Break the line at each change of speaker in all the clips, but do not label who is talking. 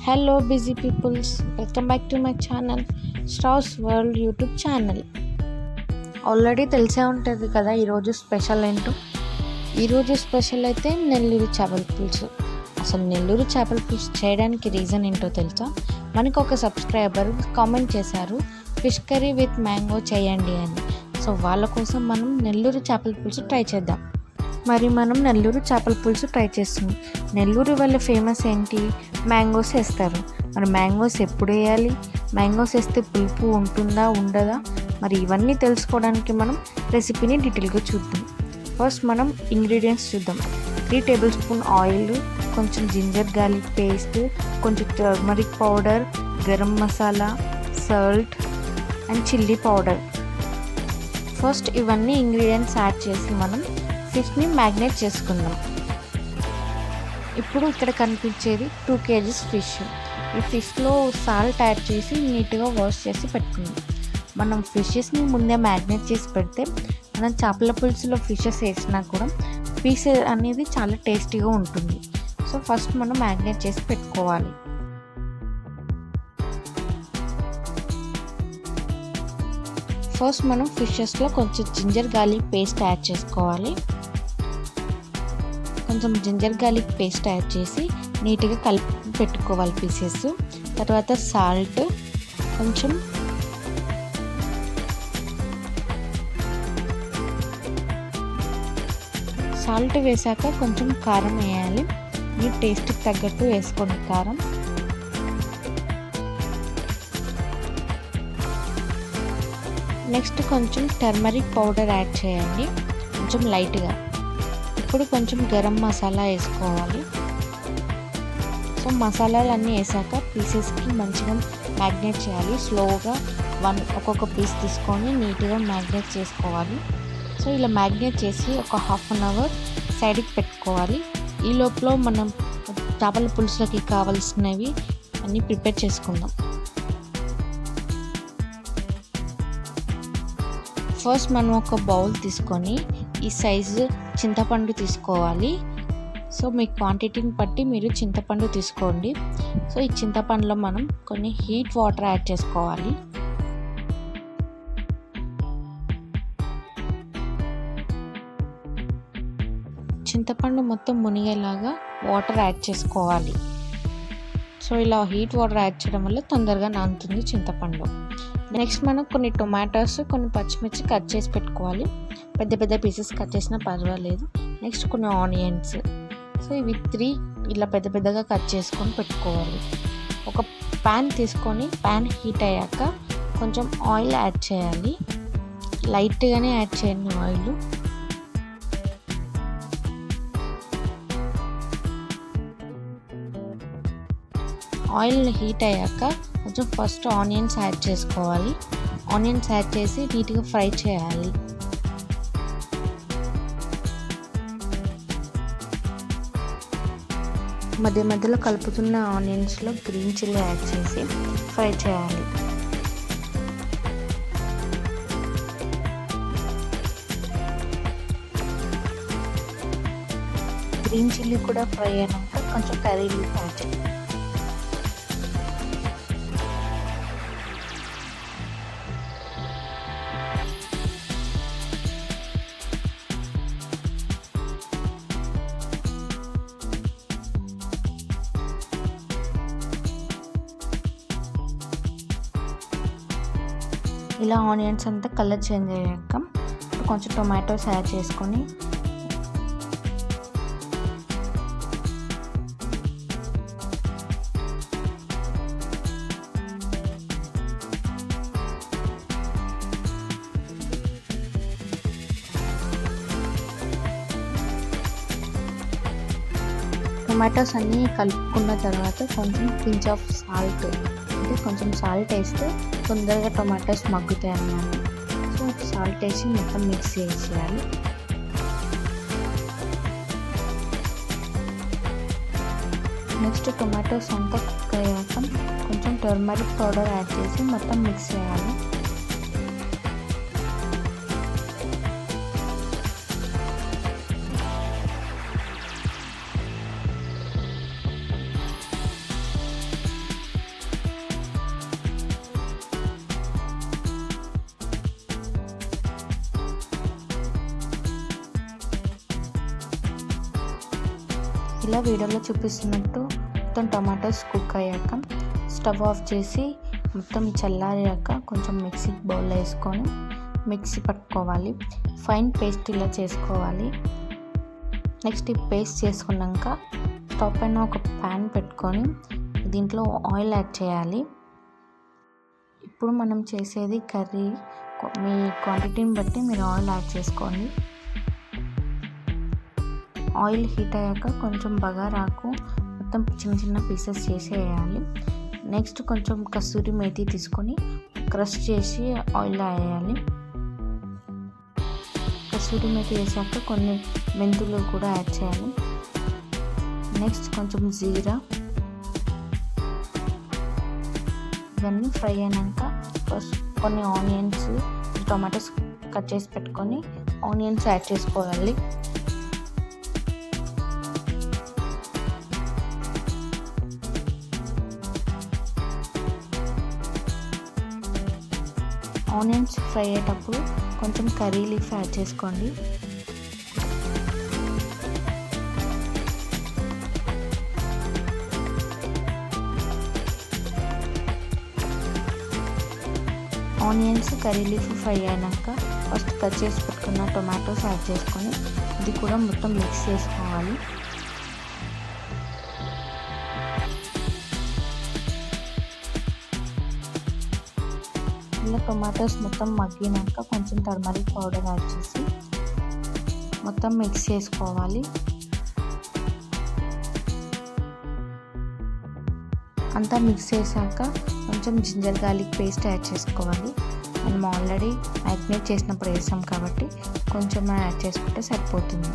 Hello busy peoples, welcome back to my channel stars world YouTube channel. Already తెలిసే ఉంటుంది కదా ఈరోజు special ఏంటో. ఈరోజు స్పెషల్ అయితే నెల్లూరు చేపల పులుసు. అసలు నెల్లూరు చేపల పులుసు చేయడానికి రీజన్ ఏంటో తెలుసా? మనకు ఒక సబ్స్క్రైబర్ కామెంట్ చేశారు, ఫిష్ కర్రీ విత్ మ్యాంగో చేయండి అని. సో వాళ్ళ కోసం మనం నెల్లూరు చేపల పులుసు ట్రై చేద్దాం. మరి మనం నెల్లూరు చేపల పులుసు ట్రై చేస్తున్నాం. నెల్లూరు వల్ల ఫేమస్ ఏంటి? మ్యాంగోస్ వేస్తారు. మరి మ్యాంగోస్ ఎప్పుడు వేయాలి? మ్యాంగోస్ వేస్తే పులుపు ఉంటుందా ఉండదా? మరి ఇవన్నీ తెలుసుకోవడానికి మనం రెసిపీని డీటెయిల్గా చూద్దాం. ఫస్ట్ మనం ఇంగ్రీడియంట్స్ చూద్దాం. 3 టేబుల్ స్పూన్ ఆయిల్, కొంచెం జింజర్ గార్లిక్ పేస్ట్, కొంచెం turmeric powder, garam masala, salt and chilli powder. First ఇవన్నీ ఇంగ్రీడియంట్స్ యాడ్ చేసి మనం ఫిష్ని మ్యాగ్నేట్ చేసుకుందాం. ఇప్పుడు ఇక్కడ కనిపించేది 2 kgs ఫిష్. ఈ ఫిష్లో సాల్ట్ యాడ్ చేసి నీట్గా వాష్ చేసి పెట్టుకుందాం. మనం ఫిషెస్ని ముందే మ్యాగ్నేట్ చేసి పెడితే మనం చేపల పులుసులో ఫిషెస్ వేసినా కూడా పీస్ అనేది చాలా టేస్టీగా ఉంటుంది. సో ఫస్ట్ మనం మ్యాగ్నేట్ చేసి పెట్టుకోవాలి. ఫస్ట్ మనం ఫిషెస్లో కొంచెం జింజర్ గార్లిక్ పేస్ట్ యాడ్ చేసుకోవాలి. కొంచెం జింజర్ గార్లిక్ పేస్ట్ యాడ్ చేసి నీట్గా కలిపి పెట్టుకోవాలి పీసెస్. తర్వాత సాల్ట్, కొంచెం సాల్ట్ వేసాక కొంచెం కారం వేయాలి. మీ టేస్ట్కి తగ్గట్టు వేసుకోండి కారం. నెక్స్ట్ కొంచెం టర్మరిక్ పౌడర్ యాడ్ చేయండి, కొంచెం లైట్గా. ఇప్పుడు కొంచెం గరం మసాలా వేసుకోవాలి. సో మసాలాలన్నీ వేసాక పీసెస్కి మంచిగా మ్యాగ్నేట్ చేయాలి. స్లోగా ఒక్కొక్క పీస్ తీసుకొని నీట్గా మ్యాగ్నేట్ చేసుకోవాలి. సో ఇలా మ్యాగ్నేట్ చేసి ఒక 1/2 అవర్ సైడ్కి పెట్టుకోవాలి. ఈ లోపల మనం చేపల పులుసులకి కావాల్సినవి అన్నీ ప్రిపేర్ చేసుకుందాం. ఫస్ట్ మనం ఒక బౌల్ తీసుకొని ఈ సైజు చింతపండు తీసుకోవాలి. సో మీ క్వాంటిటీని బట్టి మీరు చింతపండు తీసుకోండి. సో ఈ చింతపండులో మనం కొన్ని హీట్ వాటర్ యాడ్ చేసుకోవాలి. చింతపండు మొత్తం మునిగేలాగా వాటర్ యాడ్ చేసుకోవాలి. సో ఇలా హీట్ వాటర్ యాడ్ చేయడం వల్ల తొందరగా నానుతుంది చింతపండు. నెక్స్ట్ మనం కొన్ని టొమాటోస్, కొన్ని పచ్చిమిర్చి కట్ చేసి పెట్టుకోవాలి. పెద్ద పెద్ద పీసెస్ కట్ చేసినా పర్వాలేదు. నెక్స్ట్ కొన్ని ఆనియన్స్. సో ఇవి 3 ఇలా పెద్ద పెద్దగా కట్ చేసుకొని పెట్టుకోవాలి. ఒక ప్యాన్ తీసుకొని ప్యాన్ హీట్ అయ్యాక కొంచెం ఆయిల్ యాడ్ చేయాలి. లైట్గానే యాడ్ చేయండి ఆయిల్. ఆయిల్ హీట్ అయ్యాక కొంచెం ఫస్ట్ ఆనియన్స్ యాడ్ చేసుకోవాలి. ఆనియన్స్ యాడ్ చేసి నీట్గా ఫ్రై చేయాలి. మధ్య మధ్యలో కలుపుతున్న ఆనియన్స్లో గ్రీన్ చిల్లీ యాడ్ చేసి ఫ్రై చేయాలి. గ్రీన్ చిల్లీ కూడా ఫ్రై అయినాక కొంచెం కర్రీ లీఫ్ యాడ్ చేయాలి. ఇలా ఆనియన్స్ అంతా కలర్ చేంజ్ అయ్యాక కొంచెం టొమాటోస్ యాడ్ చేసుకొని టొమాటోస్ అన్నీ కలుపుకున్న తర్వాత కొంచెం పించ్ ఆఫ్ సాల్ట్, అంటే కొంచెం సాల్ట్ వేస్తే తొందరగా టొమాటోస్ మగ్గుతాయి అన్నమాట. సో సాల్ట్ వేసి మొత్తం మిక్స్ చేసేయాలి. నెక్స్ట్ టొమాటోస్ అంతా కుక్ అయ్యాక కొంచెం టర్మరిక్ పౌడర్ యాడ్ చేసి మొత్తం మిక్స్ చేయాలి. ఇలా వీడియోలో చూపిస్తున్నట్టు మొత్తం టమాటోస్ కుక్ అయ్యాక స్టవ్ ఆఫ్ చేసి మొత్తం చల్లారాక కొంచెం మిక్సీ బౌల్లో వేసుకొని మిక్సీ పట్టుకోవాలి. ఫైన్ పేస్ట్ ఇలా చేసుకోవాలి. నెక్స్ట్ ఈ పేస్ట్ చేసుకున్నాక స్టవ్ పైన ఒక ప్యాన్ పెట్టుకొని దీంట్లో ఆయిల్ యాడ్ చేయాలి. ఇప్పుడు మనం చేసేది కర్రీ, మీ క్వాంటిటీని బట్టి మీరు ఆయిల్ యాడ్ చేసుకోండి. ఆయిల్ హీట్ అయ్యాక కొంచెం బగారాకు మొత్తం చిన్న చిన్న పీసెస్ చేసి వేయాలి. నెక్స్ట్ కొంచెం కస్తూరి మేతి తీసుకొని క్రష్ చేసి ఆయిల్లో వేయాలి. కస్తూరి మేతి వేసాక కొన్ని మెంతులు కూడా యాడ్ చేయాలి. నెక్స్ట్ కొంచెం జీరా, ఇవన్నీ ఫ్రై అయినాక కొన్ని ఆనియన్స్, టొమాటోస్ కట్ చేసి పెట్టుకొని ఆనియన్స్ యాడ్ చేసుకోవాలి. ఆనియన్స్ ఫ్రై అయ్యేటప్పుడు కొంచెం కర్రీ లీఫ్ యాడ్ చేసుకోండి. ఆనియన్స్ కర్రీ లీఫ్ ఫ్రై అయినాక ఫస్ట్ కట్ చేసి పెట్టుకున్న టొమాటోస్ యాడ్ చేసుకొని ఇది కూడా మొత్తం మిక్స్ చేసుకోవాలి. ఇలా టొమాటోస్ మొత్తం మగ్గినాక కొంచెం టర్మరిక్ పౌడర్ యాడ్ చేసి మొత్తం మిక్స్ చేసుకోవాలి. అంతా మిక్స్ చేశాక కొంచెం జింజర్ గార్లిక్ పేస్ట్ యాడ్ చేసుకోవాలి. మనం ఆల్రెడీ మ్యారినేట్ చేసినప్పుడు వేసాం కాబట్టి కొంచెం యాడ్ చేసుకుంటే సరిపోతుంది.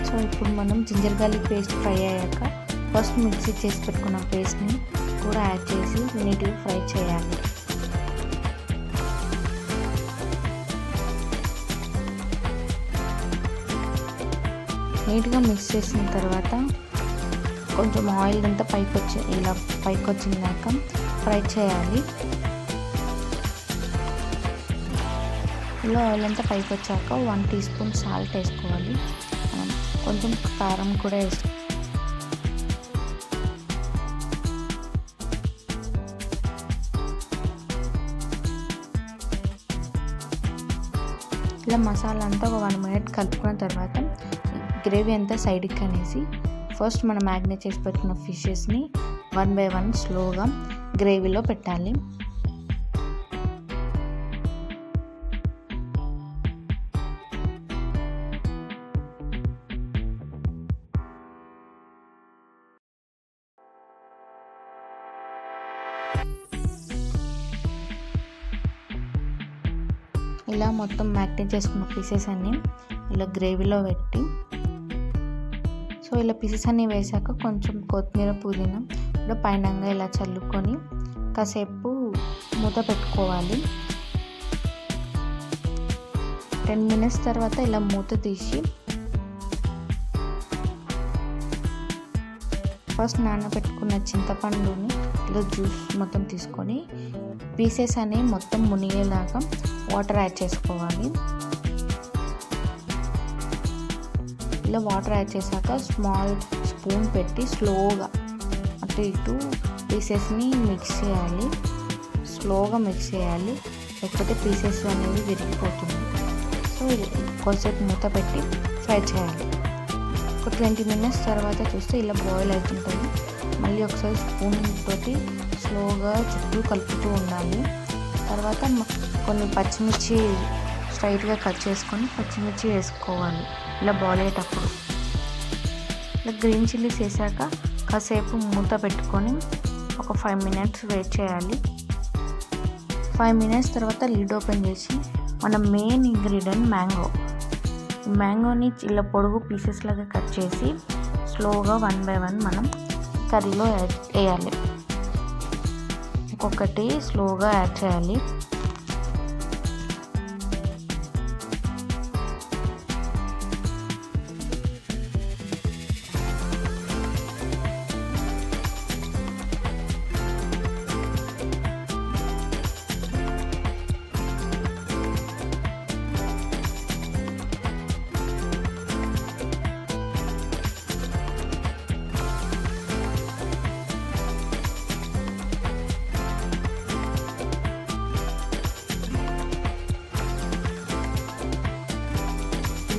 సో ఇప్పుడు మనం జింజర్ గార్లిక్ పేస్ట్ ఫ్రై అయ్యాక ఫస్ట్ మిక్సీ చేసి పెట్టుకున్న పేస్ట్ని కూడా యాడ్ చేసి నీట్గా ఫ్రై చేయాలి. నీట్గా మిక్స్ చేసిన తర్వాత కొంచెం ఆయిల్ అంతా పైకి వచ్చినాక ఫ్రై చేయాలి. ఇలా ఆయిల్ అంతా పైకి వచ్చాక 1 టీ స్పూన్ సాల్ట్ వేసుకోవాలి. కొంచెం కారం కూడా వేసుకోవాలి. ఇలా మసాలా అంతా ఒక 1 మినిట్ కలుపుకున్న తర్వాత గ్రేవీ అంతా సైడ్కి అనేసి ఫస్ట్ మనం మ్యారినేట్ చేసి పెట్టుకున్న ఫిషెస్ని 1 బై 1 స్లోగా గ్రేవీలో పెట్టాలి. ఇలా మొత్తం మ్యారినేట్ చేసుకున్న పీసెస్ అన్నీ ఇలా గ్రేవీలో పెట్టి సో ఇలా పీసెస్ అన్నీ వేసాక కొంచెం కొత్తిమీర, పుదీనా కూడా పైన ఇలా చల్లుకొని కాసేపు మూత పెట్టుకోవాలి. 10 మినిట్స్ తర్వాత ఇలా మూత తీసి ఫస్ట్ నానబెట్టుకున్న చింతపండుని ఇలా జ్యూస్ మొత్తం తీసుకొని పీసెస్ అనేవి మొత్తం మునిగేలాగా వాటర్ యాడ్ చేసుకోవాలి. ఇలా వాటర్ యాడ్ చేశాక స్మాల్ స్పూన్ పెట్టి స్లోగా అటు ఇటు పీసెస్ని మిక్స్ చేయాలి. స్లోగా మిక్స్ చేయాలి, లేకపోతే పీసెస్ అనేవి విరిగిపోతుంది. సో కొంచెంసేపు మూత పెట్టి ఫ్రై చేయాలి. ఒక 20 మినిట్స్ తర్వాత చూస్తే ఇలా బాయిల్ అవుతుంటుంది. మళ్ళీ ఒకసారి స్పూన్ తోటి స్లోగా చుట్టూ కలుపుతూ ఉండాలి. తర్వాత కొన్ని పచ్చిమిర్చి స్ట్రైట్గా కట్ చేసుకొని పచ్చిమిర్చి వేసుకోవాలి ఇలా బాయిల్ అయ్యేటప్పుడు. ఇలా గ్రీన్ చిల్లీస్ వేసాక కాసేపు మూత పెట్టుకొని ఒక 5 మినిట్స్ వెయిట్ చేయాలి. 5 మినిట్స్ తర్వాత లిడ్ ఓపెన్ చేసి మన మెయిన్ ఇంగ్రీడియంట్ మ్యాంగోని ఇలా పొడుగు పీసెస్ లాగా కట్ చేసి స్లోగా 1 బై 1 మనం కర్రీలో వేయాలి. ఒక్కొక్కటి స్లోగా యాడ్ చేయాలి.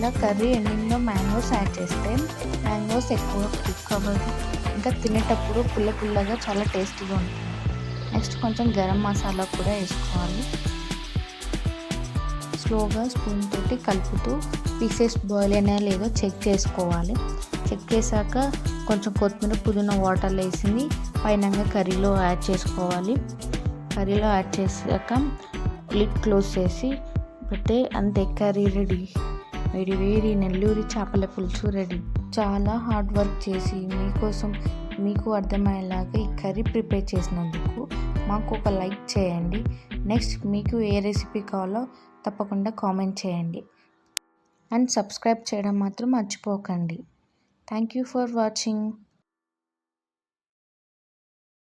ఇలా కర్రీ ఎండింగ్లో మ్యాంగోస్ యాడ్ చేస్తే మ్యాంగోస్ ఎక్కువ కుక్ అవ్వదు, ఇంకా తినేటప్పుడు పుల్ల పుల్లగా చాలా టేస్టీగా ఉంటుంది. నెక్స్ట్ కొంచెం గరం మసాలా కూడా వేసుకోవాలి. స్లోగా స్పూన్ తోటి కలుపుతూ పీసెస్ బాయిల్ అయినా లేదో చెక్ చేసుకోవాలి. చెక్ చేశాక కొంచెం కొత్తిమీర పుదీనా వాటర్లో వేసింది పైన కర్రీలో యాడ్ చేసుకోవాలి. కర్రీలో యాడ్ చేశాక లిడ్ క్లోజ్ చేసి పెడితే అంతే, కర్రీ రెడీ. వేడి వేడి నెల్లూరి చేపల పులుసు రెడీ. చాలా హార్డ్ వర్క్ చేసి మీకోసం మీకు అర్థమయ్యేలాగా ఈ కర్రీ ప్రిపేర్ చేసినందుకు మాకు ఒక లైక్ చేయండి. నెక్స్ట్ మీకు ఏ రెసిపీ కావాలో తప్పకుండా కామెంట్ చేయండి అండ్ సబ్స్క్రైబ్ చేయడం మాత్రం మర్చిపోకండి. Thank you for watching.